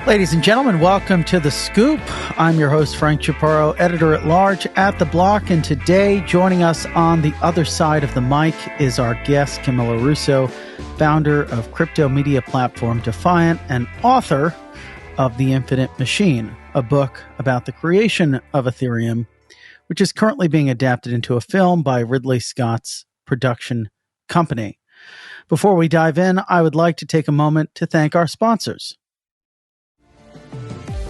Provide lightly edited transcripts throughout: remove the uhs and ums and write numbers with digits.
Ladies and gentlemen, welcome to The Scoop. I'm your host, Frank Chaparro, editor-at-large at The Block, and today joining us on the other side of the mic is our guest, Camila Russo, founder of crypto media platform Defiant and author of The Infinite Machine, a book about the creation of Ethereum, which is currently being adapted into a film by Ridley Scott's production company. Before we dive in, I would like to take a moment to thank our sponsors.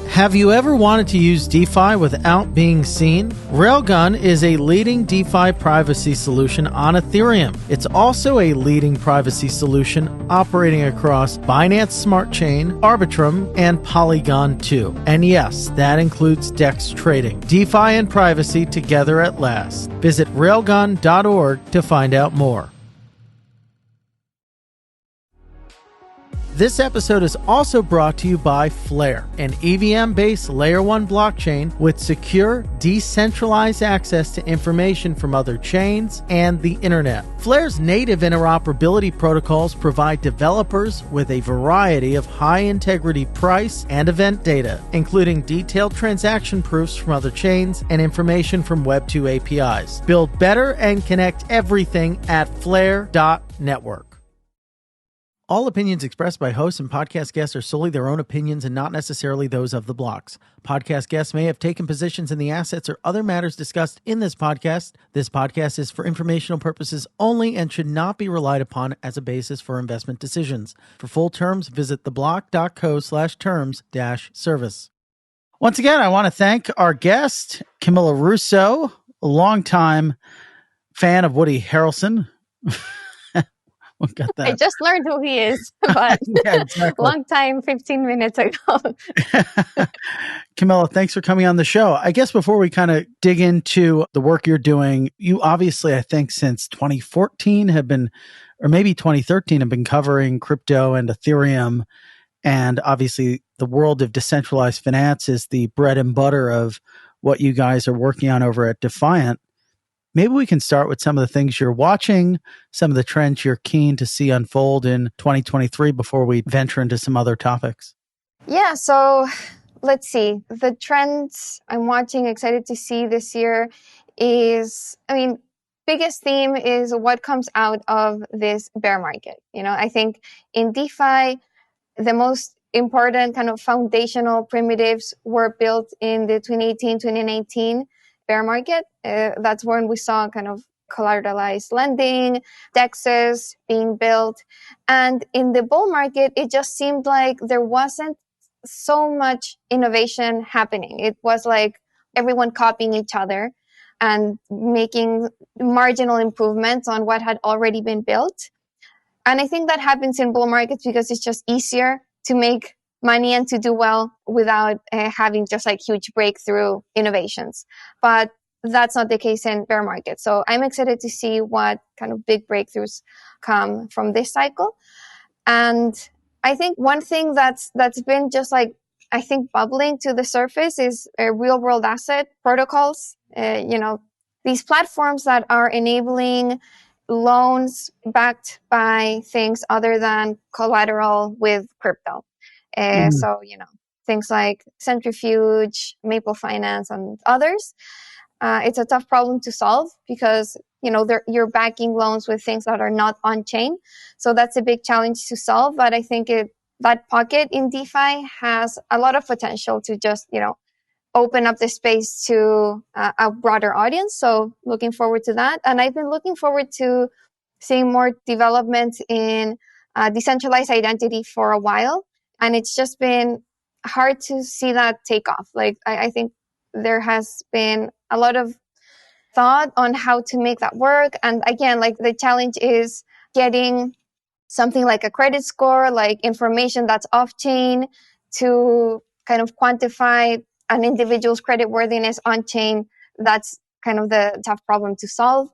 Have you ever wanted to use DeFi without being seen? RAILGUN is a leading DeFi privacy solution on Ethereum. It's also a leading privacy solution operating across Binance Smart Chain, Arbitrum, and Polygon 2. And yes, that includes DEX trading. DeFi and privacy together at last. Visit railgun.org to find out more. This episode is also brought to you by Flare, an EVM-based Layer 1 blockchain with secure, decentralized access to information from other chains and the internet. Flare's native interoperability protocols provide developers with a variety of high-integrity price and event data, including detailed transaction proofs from other chains and information from Web2 APIs. Build better and connect everything at flare.network. All opinions expressed by hosts and podcast guests are solely their own opinions and not necessarily those of The Blocks. Podcast guests may have taken positions in the assets or other matters discussed in this podcast. This podcast is for informational purposes only and should not be relied upon as a basis for investment decisions. For full terms, visit theblock.co/terms-service. Once again, I want to thank our guest, Camila Russo, a longtime fan of Woody Harrelson. Got that. I just learned who he is, but yeah, exactly. Long time, 15 minutes ago. Camila, thanks for coming on the show. I guess before we kind of dig into the work you're doing, you obviously, I think since 2014 have been, or maybe 2013, have been covering crypto and Ethereum. And obviously the world of decentralized finance is the bread and butter of what you guys are working on over at Defiant. Maybe we can start with some of the things you're watching, some of the trends you're keen to see unfold in 2023 before we venture into some other topics. Yeah, so let's see. The trends I'm watching, excited to see this year is, biggest theme is what comes out of this bear market. I think in DeFi, the most important kind of foundational primitives were built in the 2018-2019 bear market. That's when we saw kind of collateralized lending, DEXs being built. And in the bull market, it just seemed like there wasn't so much innovation happening. It was like everyone copying each other and making marginal improvements on what had already been built. And I think that happens in bull markets because it's just easier to make money and to do well without having just like huge breakthrough innovations. But that's not the case in bear market. So I'm excited to see what kind of big breakthroughs come from this cycle. And I think one thing that's been just like, I think bubbling to the surface is real world asset protocols. These platforms that are enabling loans backed by things other than collateral with crypto. So, things like Centrifuge, Maple Finance, and others. It's a tough problem to solve because, you're backing loans with things that are not on-chain. So that's a big challenge to solve. But I think that pocket in DeFi has a lot of potential to just, open up the space to a broader audience. So looking forward to that. And I've been looking forward to seeing more development in decentralized identity for a while. And it's just been hard to see that take off. Like, I think there has been a lot of thought on how to make that work. And again, like the challenge is getting something like a credit score, like information that's off-chain to kind of quantify an individual's creditworthiness on-chain. That's kind of the tough problem to solve.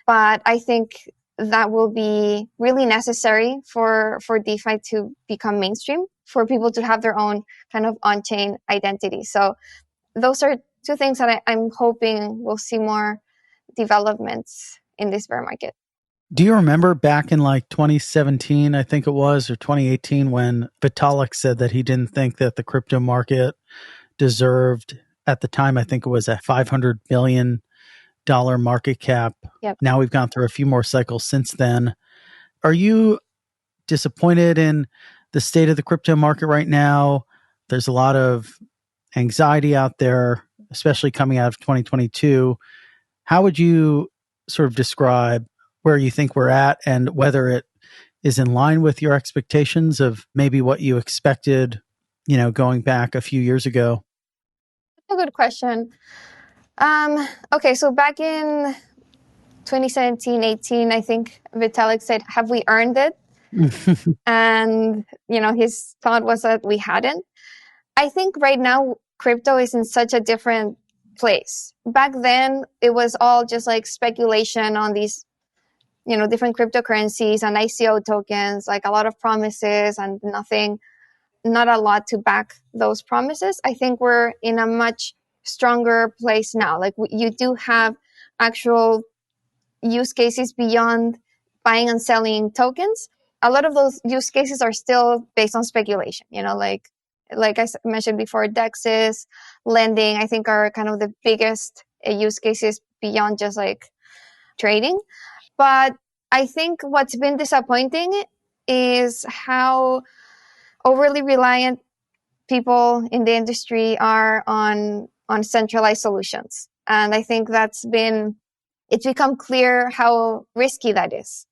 But I think that will be really necessary for DeFi to become mainstream, for people to have their own kind of on-chain identity. So those are two things that I'm hoping we'll see more developments in this bear market. Do you remember back in like 2017, I think it was, or 2018, when Vitalik said that he didn't think that the crypto market deserved, at the time, I think it was a $500 billion market cap. Yep. Now we've gone through a few more cycles since then. Are you disappointed in the state of the crypto market right now? There's a lot of anxiety out there, especially coming out of 2022. How would you sort of describe where you think we're at and whether it is in line with your expectations of maybe what you expected, going back a few years ago? A good question. Okay, so back in 2017, 18, I think Vitalik said, have we earned it? And, his thought was that we hadn't. I think right now, crypto is in such a different place. Back then, it was all just like speculation on these, different cryptocurrencies and ICO tokens, like a lot of promises and not a lot to back those promises. I think we're in a much stronger place now. Like you do have actual use cases beyond buying and selling tokens. A lot of those use cases are still based on speculation, like I mentioned before, DEXs, lending, I think are kind of the biggest use cases beyond just like trading. But I think what's been disappointing is how overly reliant people in the industry are on centralized solutions. And I think it's become clear how risky that is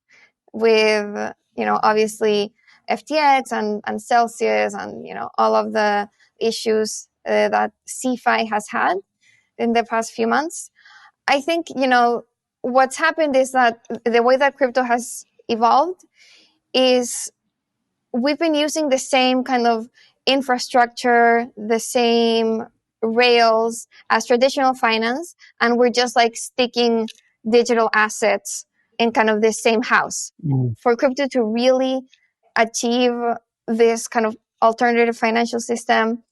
with, obviously FTX and Celsius and, all of the issues that CeFi has had in the past few months. I think, what's happened is that the way that crypto has evolved is we've been using the same kind of infrastructure, the same rails as traditional finance, and we're just like sticking digital assets in kind of the same house. For crypto to really achieve this kind of alternative financial system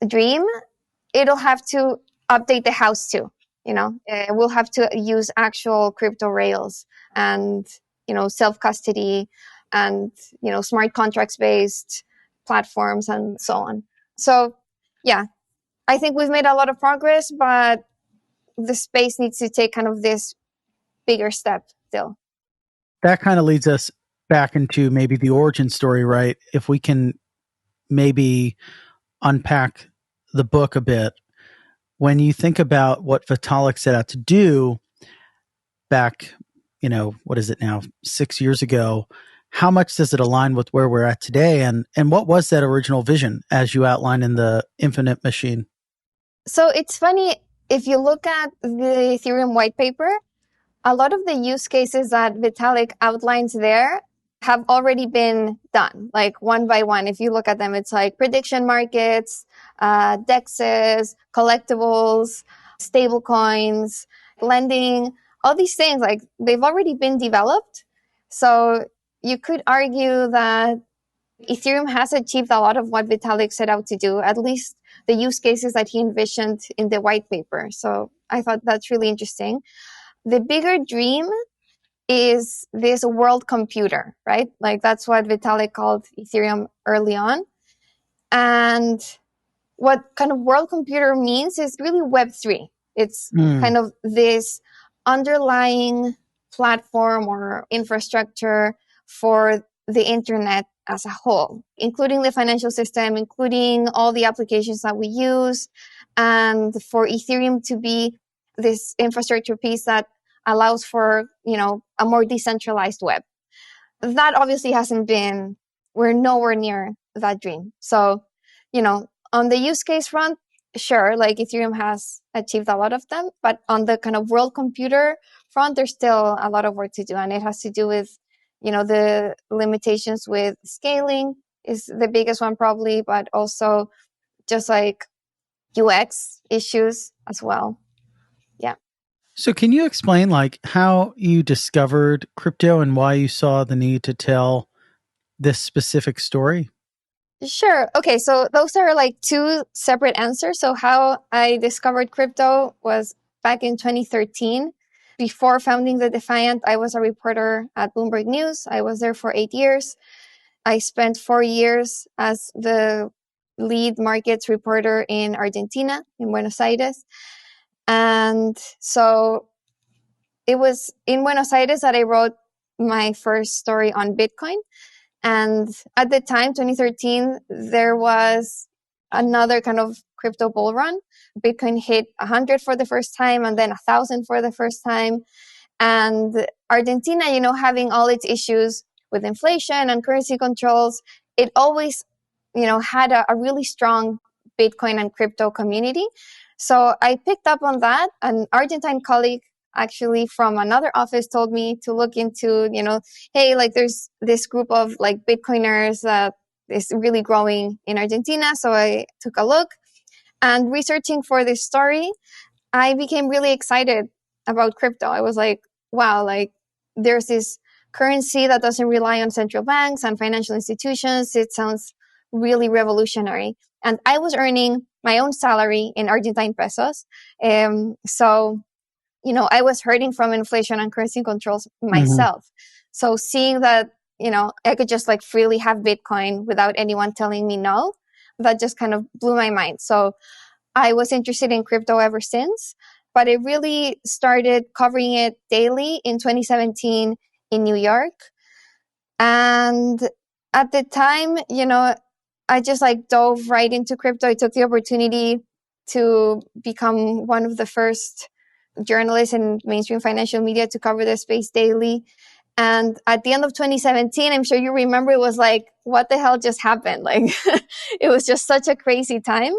dream, it'll have to update the house too. We'll have to use actual crypto rails and, self-custody and, smart contracts based platforms and so on. So yeah, I think we've made a lot of progress, but the space needs to take kind of this bigger step still. That kind of leads us back into maybe the origin story, right? If we can maybe unpack the book a bit. When you think about what Vitalik set out to do back, what is it now, 6 years ago, how much does it align with where we're at today? And what was that original vision as you outlined in the Infinite Machine? So it's funny, if you look at the Ethereum white paper, a lot of the use cases that Vitalik outlines there have already been done, like one by one. If you look at them, it's like prediction markets, DEXs, collectibles, stable coins, lending, all these things, like they've already been developed. So you could argue that Ethereum has achieved a lot of what Vitalik set out to do, at least the use cases that he envisioned in the white paper. So I thought that's really interesting. The bigger dream is this world computer, right? Like that's what Vitalik called Ethereum early on. And what kind of world computer means is really Web3. It's kind of this underlying platform or infrastructure for the internet as a whole, including the financial system, including all the applications that we use, and for Ethereum to be this infrastructure piece that allows for, a more decentralized web. That obviously we're nowhere near that dream. So, on the use case front, sure, like Ethereum has achieved a lot of them, but on the kind of world computer front, there's still a lot of work to do. And it has to do with, the limitations with scaling is the biggest one probably, but also just like UX issues as well. Yeah. So can you explain like how you discovered crypto and why you saw the need to tell this specific story? Sure. Okay. So those are like two separate answers. So how I discovered crypto was back in 2013. Before founding the Defiant, I was a reporter at Bloomberg News. I was there for 8 years. I spent 4 years as the lead markets reporter in Argentina, in Buenos Aires. And so it was in Buenos Aires that I wrote my first story on Bitcoin. And at the time, 2013, there was another kind of crypto bull run. Bitcoin hit 100 for the first time and then 1,000 for the first time. And Argentina, having all its issues with inflation and currency controls, it always, had a really strong Bitcoin and crypto community. So I picked up on that. An Argentine colleague actually from another office told me to look into, hey, like there's this group of like Bitcoiners that is really growing in Argentina. So I took a look, and researching for this story, I became really excited about crypto. I was like, wow, like there's this currency that doesn't rely on central banks and financial institutions. It sounds really revolutionary. And I was earning my own salary in Argentine pesos. So I was hurting from inflation and currency controls myself. So seeing that, I could just like freely have Bitcoin without anyone telling me no, that just kind of blew my mind. So I was interested in crypto ever since, but I really started covering it daily in 2017 in New York. And at the time, I just like dove right into crypto. I took the opportunity to become one of the first journalists in mainstream financial media to cover the space daily. And at the end of 2017, I'm sure you remember, it was like, what the hell just happened? Like, it was just such a crazy time.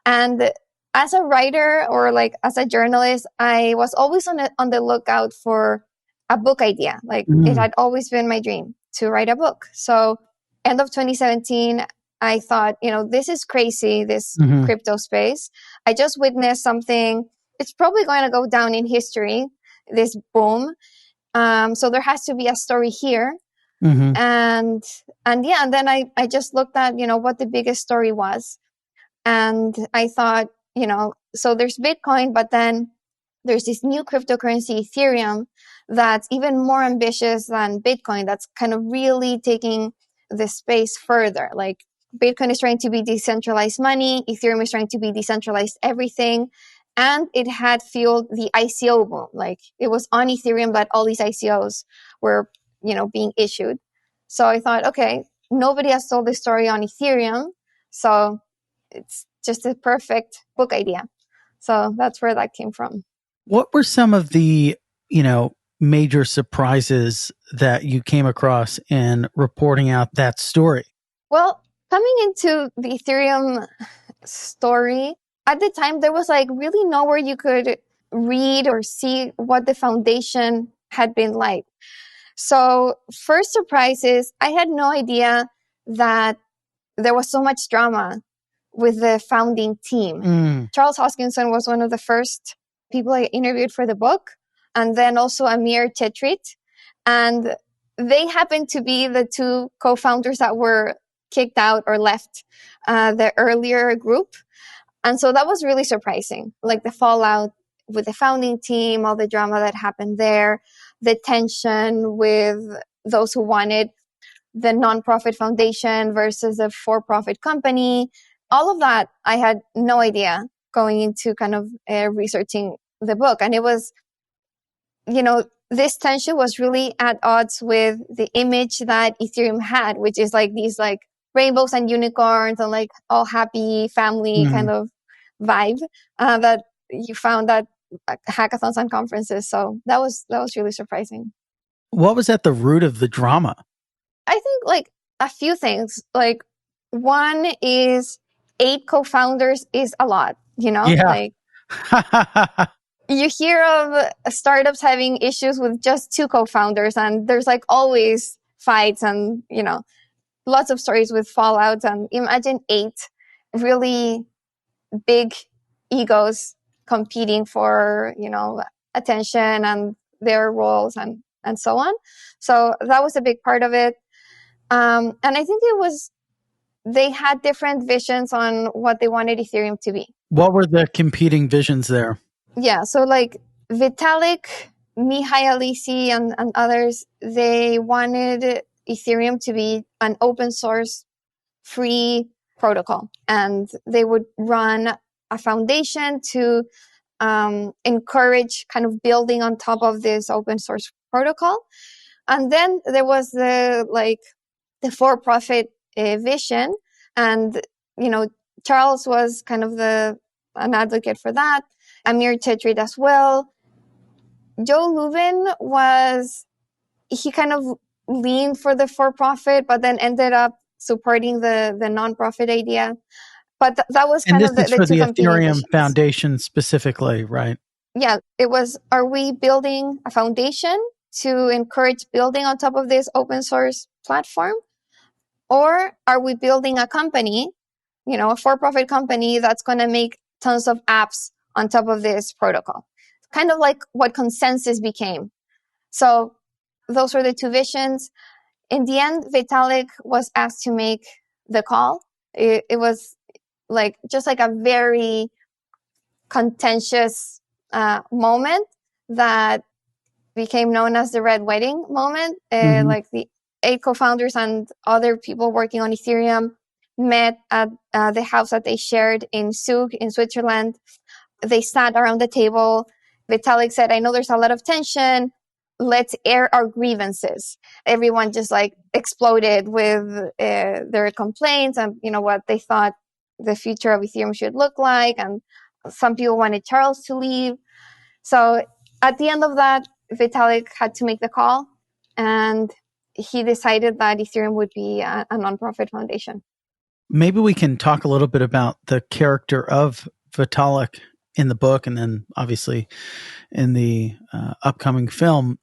And as a writer or like as a journalist, I was always on the lookout for a book idea. Like it had always been my dream to write a book. So end of 2017, I thought, this is crazy, this crypto space. I just witnessed something. It's probably going to go down in history, this boom. So there has to be a story here. And then I just looked at, what the biggest story was. And I thought, so there's Bitcoin, but then there's this new cryptocurrency, Ethereum, that's even more ambitious than Bitcoin. That's kind of really taking the space further. Like Bitcoin is trying to be decentralized money. Ethereum is trying to be decentralized everything. And it had fueled the ICO boom. Like it was on Ethereum that all these ICOs were, being issued. So I thought, okay, nobody has told this story on Ethereum. So it's just a perfect book idea. So that's where that came from. What were some of the, major surprises that you came across in reporting out that story? Well, coming into the Ethereum story, at the time, there was like really nowhere you could read or see what the foundation had been like. So first surprise is I had no idea that there was so much drama with the founding team. Charles Hoskinson was one of the first people I interviewed for the book, and then also Amir Chetrit. And they happened to be the two co-founders that were kicked out or left the earlier group. And so that was really surprising, like the fallout with the founding team, all the drama that happened there, the tension with those who wanted the nonprofit foundation versus a for-profit company. All of that, I had no idea going into kind of researching the book. And it was, this tension was really at odds with the image that Ethereum had, which is like these like rainbows and unicorns and like all happy family kind of vibe that you found at hackathons and conferences. So that was really surprising. What was at the root of the drama? I think like a few things. Like one is 8 co-founders is a lot, Yeah. like you hear of startups having issues with just 2 co-founders, and there's like always fights and, lots of stories with fallout. And imagine 8 really big egos competing for, attention and their roles and so on. So that was a big part of it. And I think they had different visions on what they wanted Ethereum to be. What were the competing visions there? Yeah. So like Vitalik Mihai Alisi and others, they wanted Ethereum to be an open source, free protocol. And they would run a foundation to encourage kind of building on top of this open source protocol. And then there was the for-profit vision. And, Charles was kind of an advocate for that. Amir Tetrid as well. Joe Lubin he kind of leaned for the for-profit, but then ended up supporting the non-profit idea. But that was kind of the for two the Ethereum visions. Foundation specifically, right? Yeah, it was, are we building a foundation to encourage building on top of this open source platform? Or are we building a company, a for-profit company that's going to make tons of apps on top of this protocol? Kind of like what Consensus became. So those were the two visions. In the end, Vitalik was asked to make the call. It was just a very contentious moment that became known as the Red Wedding moment. Like the 8 co-founders and other people working on Ethereum met at the house that they shared in Zug in Switzerland. They sat around the table. Vitalik said, I know there's a lot of tension. Let's air our grievances. Everyone just exploded with their complaints and, what they thought the future of Ethereum should look like. And some people wanted Charles to leave. So at the end of that, Vitalik had to make the call, and he decided that Ethereum would be a nonprofit foundation. Maybe we can talk a little bit about the character of Vitalik in the book, and then obviously in the upcoming film.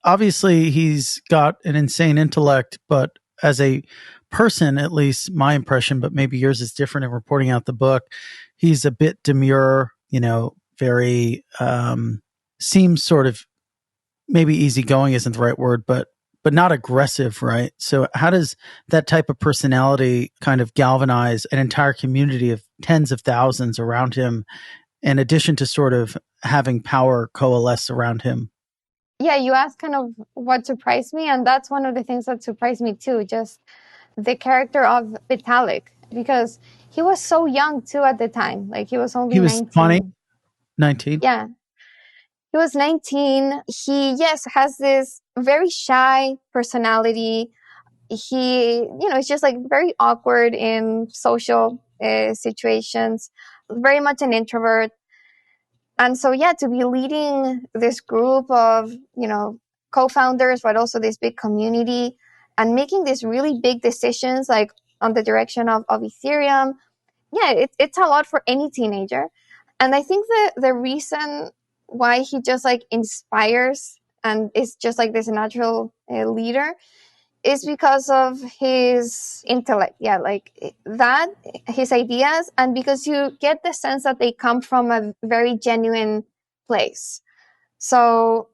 Obviously he's got an insane intellect, but as a person, at least my impression, but maybe yours is different in reporting out the book, he's a bit demure, very, seems sort of, maybe easygoing isn't the right word, but not aggressive, right? So how does that type of personality kind of galvanize an entire community of tens of thousands around him, in addition to sort of having power coalesce around him? Yeah, you asked kind of what surprised me, and that's one of the things that surprised me too, just the character of Vitalik, because he was so young too at the time. He was only 19. He was funny. 19? Yeah. He was 19. He, has this very shy personality. He, is just very awkward in social situations, very much an introvert. And so, to be leading this group of, co-founders, but also this big community, and making these really big decisions, on the direction of Ethereum, it's a lot for any teenager. And I think the reason why he just inspires and is just this natural leader is because of his intellect. That, his ideas, and because you get the sense that they come from a very genuine place. So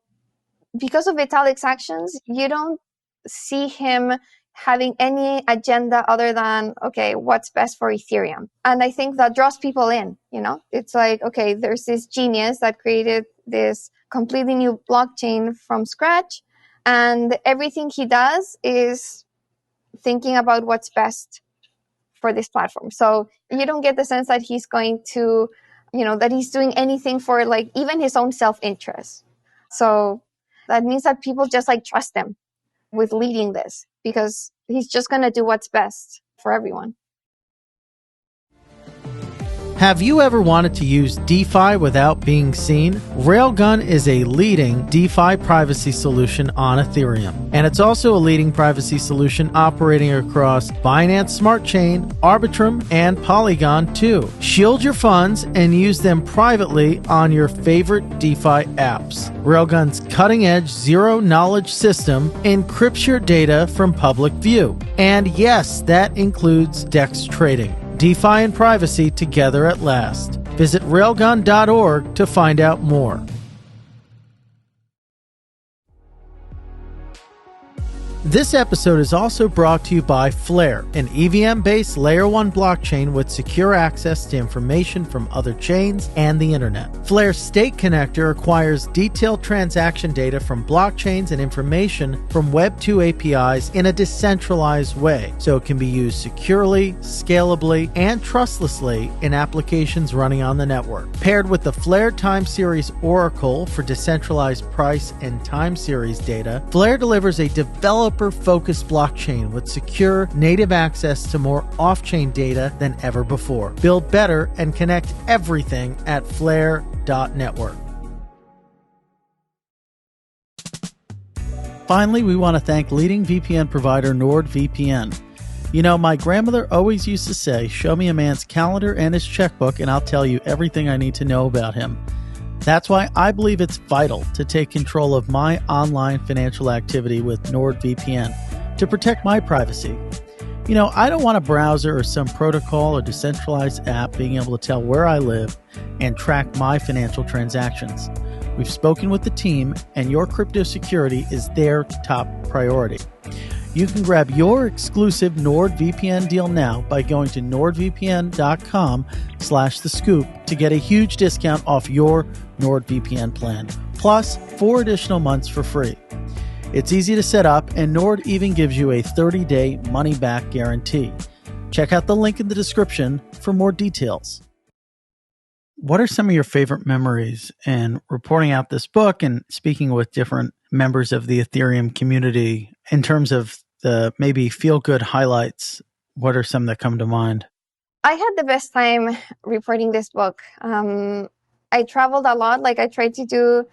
because of Vitalik's actions, you don't see him having any agenda other than, okay, what's best for Ethereum? And I think that draws people in, It's okay, there's this genius that created this completely new blockchain from scratch, and everything he does is thinking about what's best for this platform. So you don't get the sense that he's going to, that he's doing anything for even his own self-interest. So that means that people just trust him with leading this, because he's just going to do what's best for everyone. Have you ever wanted to use DeFi without being seen? Railgun is a leading DeFi privacy solution on Ethereum. And it's also a leading privacy solution operating across Binance Smart Chain, Arbitrum, and Polygon too. Shield your funds and use them privately on your favorite DeFi apps. Railgun's cutting-edge zero-knowledge system encrypts your data from public view. And yes, that includes DEX trading. DeFi and privacy together at last. Visit railgun.org to find out more. This episode is also brought to you by Flare, an EVM-based Layer 1 blockchain with secure access to information from other chains and the internet. Flare's State Connector acquires detailed transaction data from blockchains and information from Web2 APIs in a decentralized way, so it can be used securely, scalably, and trustlessly in applications running on the network. Paired with the Flare Time Series Oracle for decentralized price and time series data, Flare delivers a developer-focused blockchain with secure native access to more off-chain data than ever before. Build better and connect everything at flare.network. Finally, we want to thank leading VPN provider NordVPN. You know, my grandmother always used to say, show me a man's calendar and his checkbook and I'll tell you everything I need to know about him. That's why I believe it's vital to take control of my online financial activity with NordVPN to protect my privacy. You know, I don't want a browser or some protocol or decentralized app being able to tell where I live and track my financial transactions. We've spoken with the team, and your crypto security is their top priority. You can grab your exclusive NordVPN deal now by going to nordvpn.com/thescoop to get a huge discount off your NordVPN plan, plus 4 additional months for free. It's easy to set up, and Nord even gives you a 30-day money-back guarantee. Check out the link in the description for more details. What are some of your favorite memories in reporting out this book and speaking with different members of the Ethereum community in terms of the maybe feel-good highlights? What are some that come to mind? I had the best time reporting this book. I traveled a lot. Like, I tried to do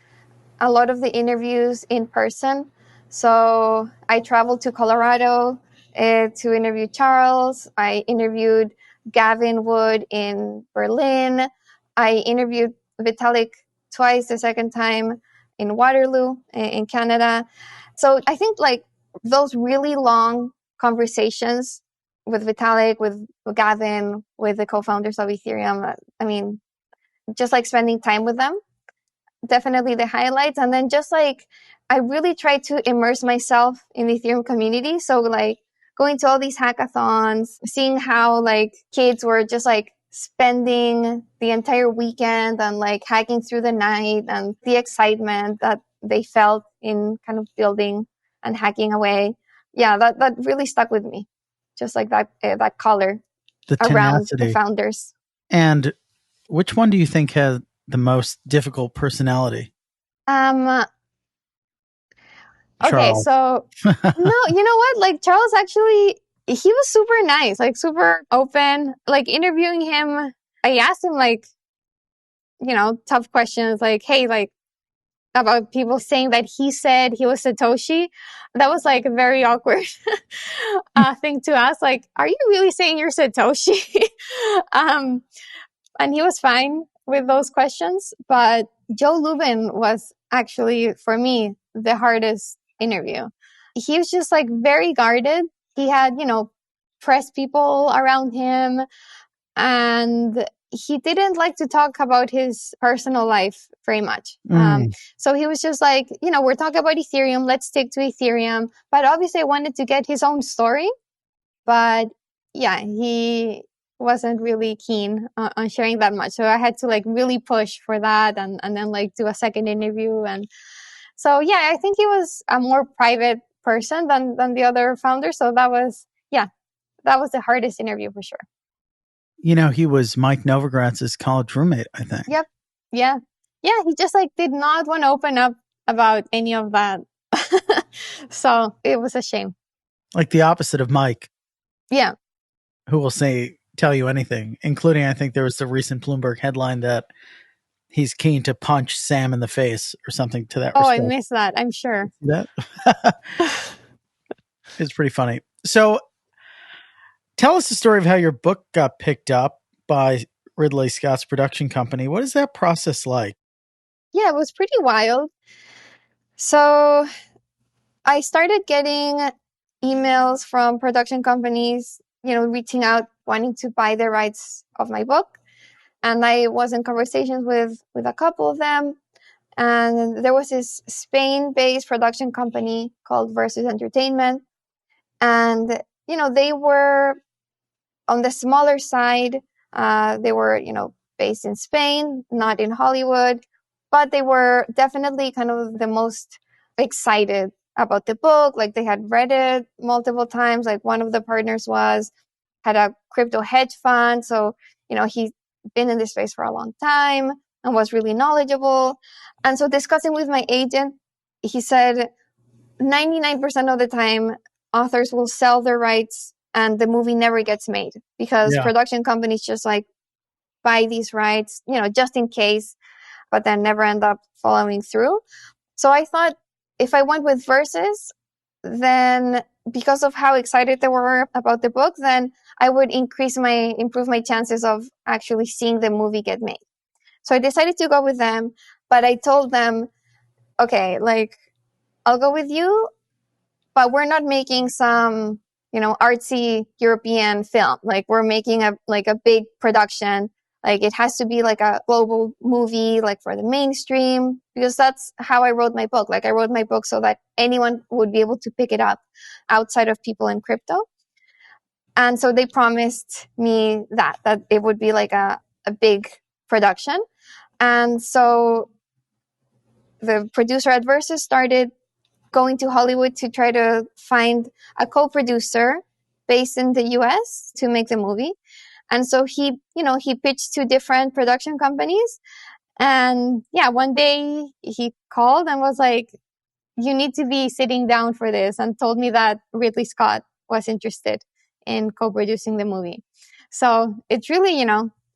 a lot of the interviews in person. So I traveled to Colorado to interview Charles. I interviewed Gavin Wood in Berlin. I interviewed Vitalik twice, the second time in Waterloo in Canada. So I think like those really long conversations with Vitalik, with Gavin, with the co-founders of Ethereum, I mean, just like spending time with them, definitely the highlights. And then just like, I really tried to immerse myself in the Ethereum community. So like going to all these hackathons, seeing how like kids were just like spending the entire weekend and like hacking through the night, and the excitement that they felt in kind of building and hacking away. Yeah, that really stuck with me. Just like that color around the founders. And which one do you think had the most difficult personality? Okay, so no, you know what? Like Charles actually, he was super nice, like super open. Like interviewing him, I asked him like, you know, tough questions like, hey, like about people saying that he said he was Satoshi. That was like a very awkward thing to ask. Like, are you really saying you're Satoshi? And he was fine with those questions. But Joe Lubin was actually, for me, the hardest interview. He was just like very guarded. He had, you know, press people around him, and he didn't like to talk about his personal life very much. So he was just like, you know, we're talking about Ethereum. Let's stick to Ethereum. But obviously I wanted to get his own story. But yeah, he wasn't really keen on sharing that much. So I had to like really push for that, and then like do a second interview. And so, yeah, I think he was a more private person than the other founders. So that was the hardest interview for sure. You know, he was Mike Novogratz's college roommate, I think. Yep. Yeah. Yeah. He just like did not want to open up about any of that. So it was a shame. Like the opposite of Mike. Yeah. Who will tell you anything, including, I think there was the recent Bloomberg headline that he's keen to punch Sam in the face or something to that respect. I missed that. I'm sure. That it's pretty funny. So tell us the story of how your book got picked up by Ridley Scott's production company. What is that process like? Yeah, it was pretty wild. So I started getting emails from production companies, you know, reaching out, wanting to buy the rights of my book. And I was in conversations with a couple of them. And there was this Spain-based production company called Versus Entertainment. And, they were on the smaller side. They were, based in Spain, not in Hollywood, but they were definitely kind of the most excited about the book. Like, they had read it multiple times. Like, one of the partners had a crypto hedge fund. So, he's been in this space for a long time and was really knowledgeable. And so discussing with my agent, he said 99% of the time, authors will sell their rights and the movie never gets made because production companies just like buy these rights, just in case, but then never end up following through. So I thought if I went with Versus, then because of how excited they were about the book, then I would improve my chances of actually seeing the movie get made. So I decided to go with them, but I told them, okay, like, I'll go with you, but we're not making some, artsy European film. Like, we're making a big production. Like, it has to be like a global movie, like for the mainstream, because that's how I wrote my book. Like, I wrote my book so that anyone would be able to pick it up outside of people in crypto. And so they promised me that it would be like a big production. And so the producer at Versus started going to Hollywood to try to find a co-producer based in the US to make the movie. And so he pitched to different production companies. And one day he called and was like, you need to be sitting down for this, and told me that Ridley Scott was interested in co-producing the movie. So it's really,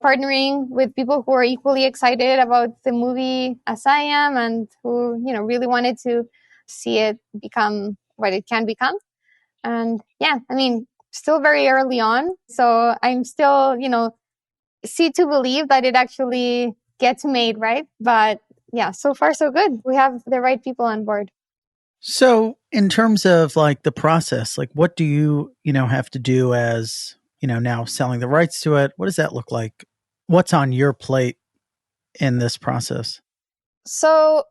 partnering with people who are equally excited about the movie as I am, and who, really wanted to see it become what it can become. And still very early on. So I'm still, see to believe that it actually gets made, right? But so far so good. We have the right people on board. So in terms of like the process, like what do you, have to do as, now selling the rights to it? What does that look like? What's on your plate in this process? So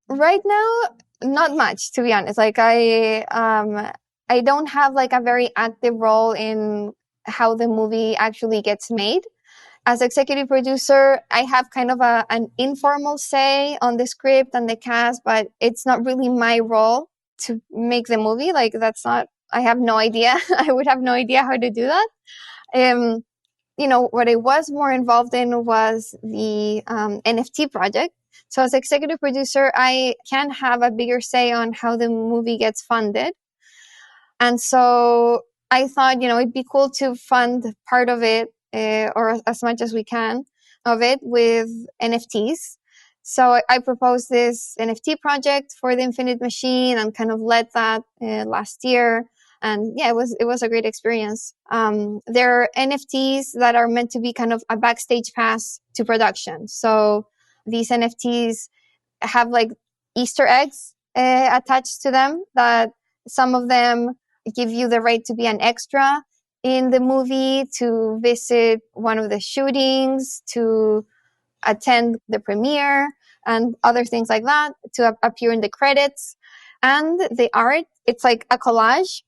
right now, not much, to be honest. Like I don't have like a very active role in how the movie actually gets made. As executive producer, I have kind of an informal say on the script and the cast, but it's not really my role to make the movie. Like, I have no idea. I would have no idea how to do that. What I was more involved in was the NFT project. So as executive producer, I can have a bigger say on how the movie gets funded. And so I thought, it'd be cool to fund part of it, or as much as we can of it, with NFTs. So I proposed this NFT project for the Infinite Machine and kind of led that last year. And it was a great experience. There are NFTs that are meant to be kind of a backstage pass to production. So these NFTs have like Easter eggs attached to them, that some of them give you the right to be an extra in the movie, to visit one of the shootings, to attend the premiere, and other things like that, to appear in the credits. And the art, it's like a collage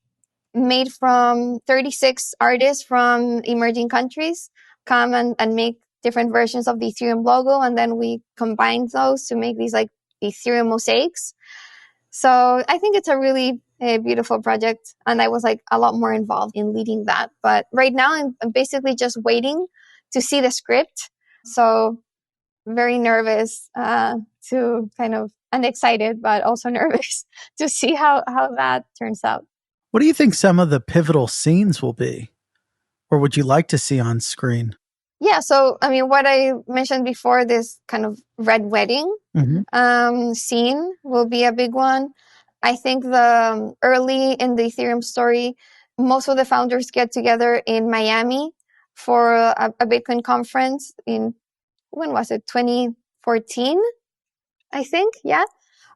made from 36 artists from emerging countries come and make different versions of the Ethereum logo. And then we combine those to make these like Ethereum mosaics. So I think it's a really beautiful project. And I was like a lot more involved in leading that. But right now I'm basically just waiting to see the script. So very nervous to kind of, and excited, but also nervous to see how that turns out. What do you think some of the pivotal scenes will be? Or would you like to see on screen? Yeah, so I mean, what I mentioned before, this kind of red wedding scene will be a big one. I think early in the Ethereum story, most of the founders get together in Miami for a Bitcoin conference in, when was it? 2014, I think. Yeah.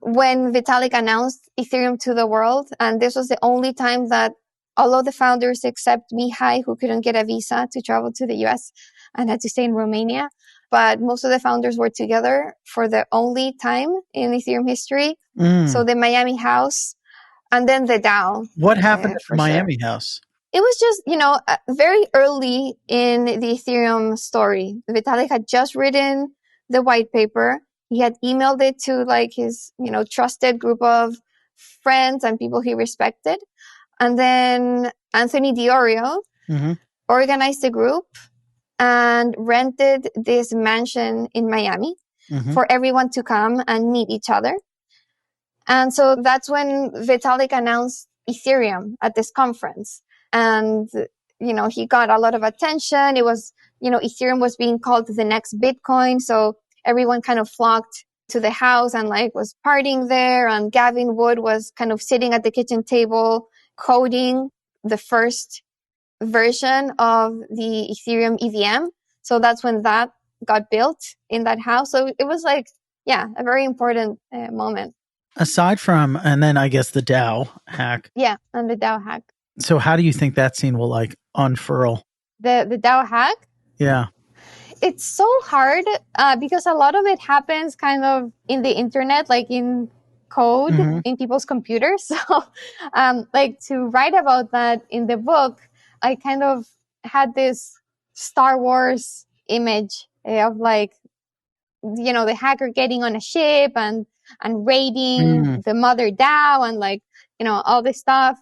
When Vitalik announced Ethereum to the world. And this was the only time that all of the founders except Mihai, who couldn't get a visa to travel to the US, and had to stay in Romania. But most of the founders were together for the only time in Ethereum history. So the Miami house and then the DAO. What happened at the Miami house? It was just, very early in the Ethereum story. Vitalik had just written the white paper. He had emailed it to like his, trusted group of friends and people he respected. And then Anthony Diorio organized a group and rented this mansion in Miami for everyone to come and meet each other. And so that's when Vitalik announced Ethereum at this conference. And, he got a lot of attention. It was, Ethereum was being called the next Bitcoin. So everyone kind of flocked to the house and like was partying there. And Gavin Wood was kind of sitting at the kitchen table coding the first version of the Ethereum EVM. So that's when that got built in that house. So it was like, a very important moment. Aside from, and then I guess the DAO hack. Yeah, and the DAO hack. So how do you think that scene will like unfurl? The DAO hack? Yeah. It's so hard because a lot of it happens kind of in the internet, like in code in people's computers. So like to write about that in the book, I kind of had this Star Wars image of like, the hacker getting on a ship and raiding the mother DAO and like, all this stuff.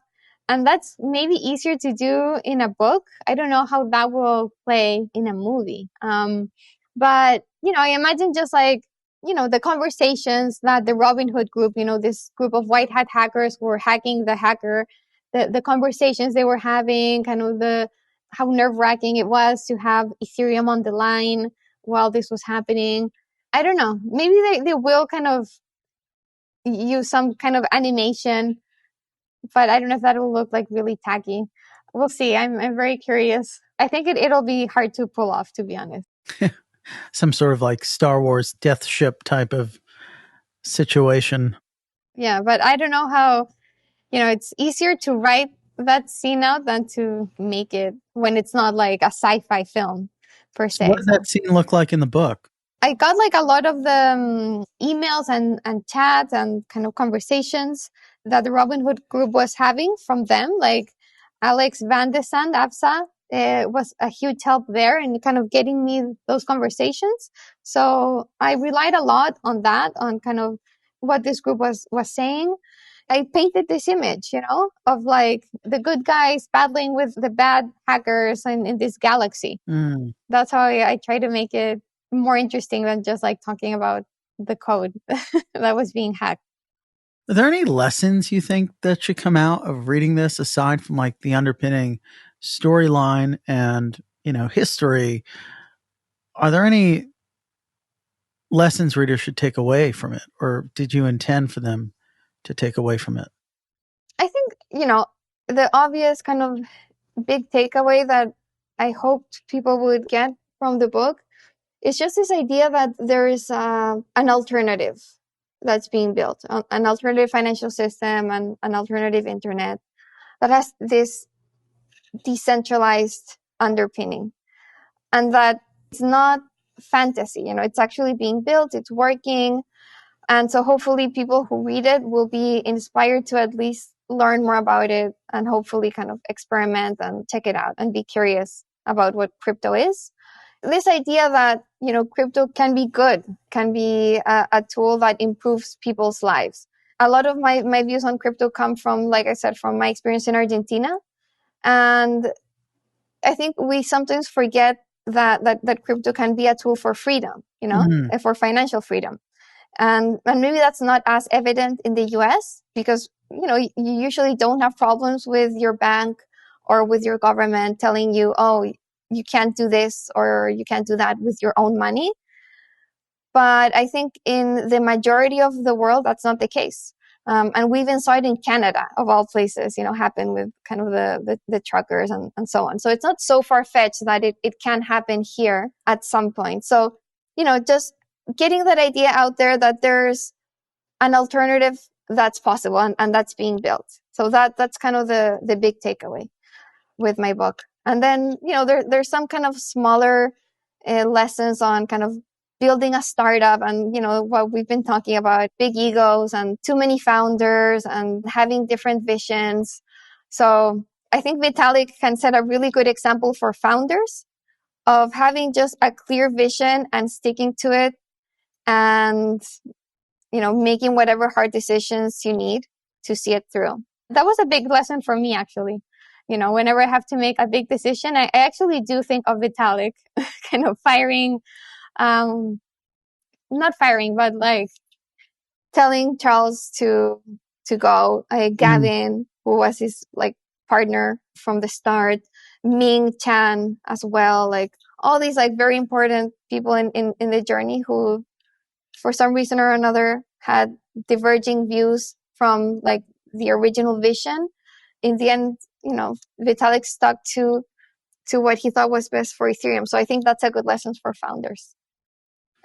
And that's maybe easier to do in a book. I don't know how that will play in a movie. But, I imagine just like, the conversations that the Robinhood group, this group of white hat hackers who were hacking the hacker, the conversations they were having, kind of how nerve wracking it was to have Ethereum on the line while this was happening. I don't know. Maybe they will kind of use some kind of animation, but I don't know if that will look like really tacky. We'll see. I'm very curious. I think it'll be hard to pull off, to be honest. Some sort of like Star Wars death ship type of situation. Yeah, but I don't know how, it's easier to write that scene out than to make it when it's not like a sci-fi film per se. What does that scene look like in the book? I got like a lot of the emails and chats and kind of conversations that the Robinhood group was having from them. Like Alex Van de Sand, ABSA, was a huge help there in kind of getting me those conversations. So I relied a lot on that, on kind of what this group was saying. I painted this image, of like the good guys battling with the bad hackers in this galaxy. That's how I try to make it more interesting than just like talking about the code that was being hacked. Are there any lessons you think that should come out of reading this aside from like the underpinning storyline and, history? Are there any lessons readers should take away from it, or did you intend for them to take away from it? I think, the obvious kind of big takeaway that I hoped people would get from the book is just this idea that there is an alternative that's being built, an alternative financial system and an alternative internet that has this decentralized underpinning, and that it's not fantasy, it's actually being built, it's working. And so hopefully people who read it will be inspired to at least learn more about it and hopefully kind of experiment and check it out and be curious about what crypto is. This idea that, crypto can be good, can be a tool that improves people's lives. A lot of my views on crypto come from, like I said, from my experience in Argentina. And I think we sometimes forget that crypto can be a tool for freedom, for financial freedom. And maybe that's not as evident in the US because, you usually don't have problems with your bank or with your government telling you, oh, you can't do this or you can't do that with your own money. But I think in the majority of the world, that's not the case. And we even saw it in Canada, of all places, happen with kind of the truckers and so on. So it's not so far-fetched that it can happen here at some point. So, just getting that idea out there that there's an alternative that's possible and that's being built. So that's kind of the big takeaway with my book. And then, there's some kind of smaller lessons on kind of building a startup and, what we've been talking about, big egos and too many founders and having different visions. So I think Vitalik can set a really good example for founders of having just a clear vision and sticking to it and, making whatever hard decisions you need to see it through. That was a big lesson for me, actually. Whenever I have to make a big decision, I actually do think of Vitalik kind of firing, not firing, but like telling Charles to go. Gavin, who was his like partner from the start, Ming Chan as well, like all these like very important people in the journey who, for some reason or another, had diverging views from like the original vision. In the end, Vitalik stuck to what he thought was best for Ethereum. So I think that's a good lesson for founders.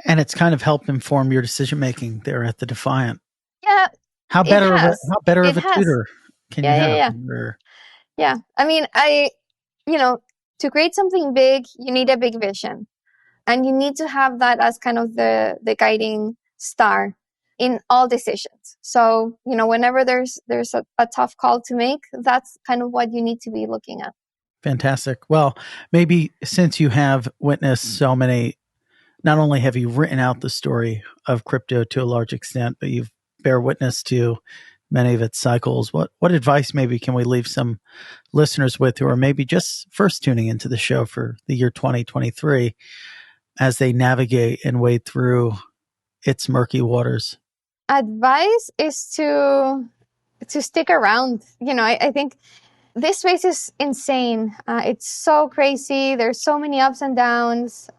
And it's kind of helped inform your decision making there at the Defiant. Yeah. How better of a tutor can you have? Yeah. I mean, to create something big, you need a big vision. And you need to have that as kind of the guiding star in all decisions. So, whenever there's a tough call to make, that's kind of what you need to be looking at. Fantastic. Well, maybe since you have witnessed so many, not only have you written out the story of crypto to a large extent, but you've bear witness to many of its cycles. What advice maybe can we leave some listeners with who are maybe just first tuning into the show for the year 2023 as they navigate and wade through its murky waters? Advice is to stick around. I think this space is insane. It's so crazy. There's so many ups and downs,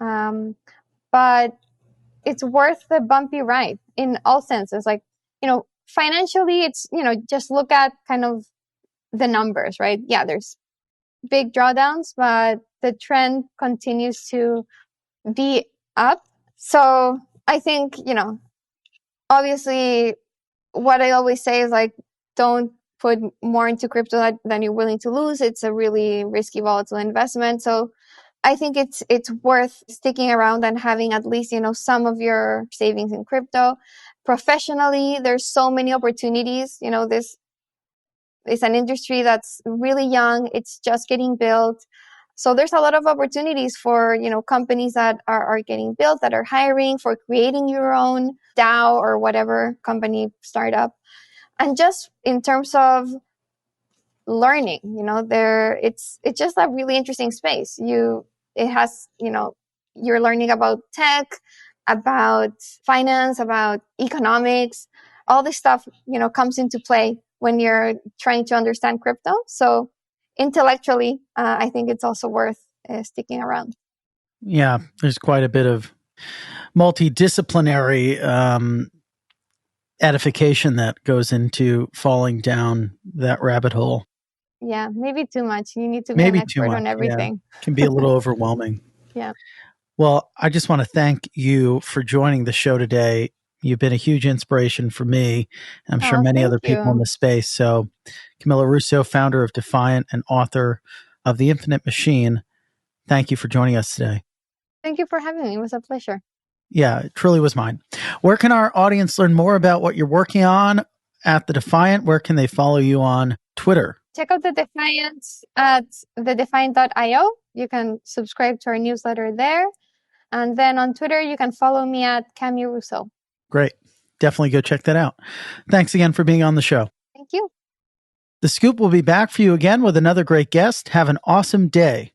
but it's worth the bumpy ride in all senses. Like, financially, it's, just look at kind of the numbers, right? Yeah, there's big drawdowns, but the trend continues to be up. So I think, obviously what I always say is like, don't put more into crypto than you're willing to lose. It's a really risky, volatile investment. So I think it's worth sticking around and having at least, some of your savings in crypto. Professionally, there's so many opportunities. This is an industry that's really young. It's just getting built. So there's a lot of opportunities for, companies that are getting built, that are hiring, for creating your own DAO or whatever company startup. And just in terms of learning, it's just a really interesting space. It has, you're learning about tech, about finance, about economics, all this stuff, comes into play when you're trying to understand crypto. So intellectually, I think it's also worth sticking around. Yeah, there's quite a bit of multidisciplinary edification that goes into falling down that rabbit hole. Yeah, maybe too much. You need to be an expert on everything. Yeah. Can be a little overwhelming. Yeah. Well, I just want to thank you for joining the show today. You've been a huge inspiration for me. I'm sure many other people in the space. So Camila Russo, founder of Defiant and author of The Infinite Machine, thank you for joining us today. Thank you for having me. It was a pleasure. Yeah, it truly was mine. Where can our audience learn more about what you're working on at the Defiant? Where can they follow you on Twitter? Check out the Defiant at thedefiant.io. You can subscribe to our newsletter there. And then on Twitter, you can follow me at Camila Russo. Great. Definitely go check that out. Thanks again for being on the show. Thank you. The Scoop will be back for you again with another great guest. Have an awesome day.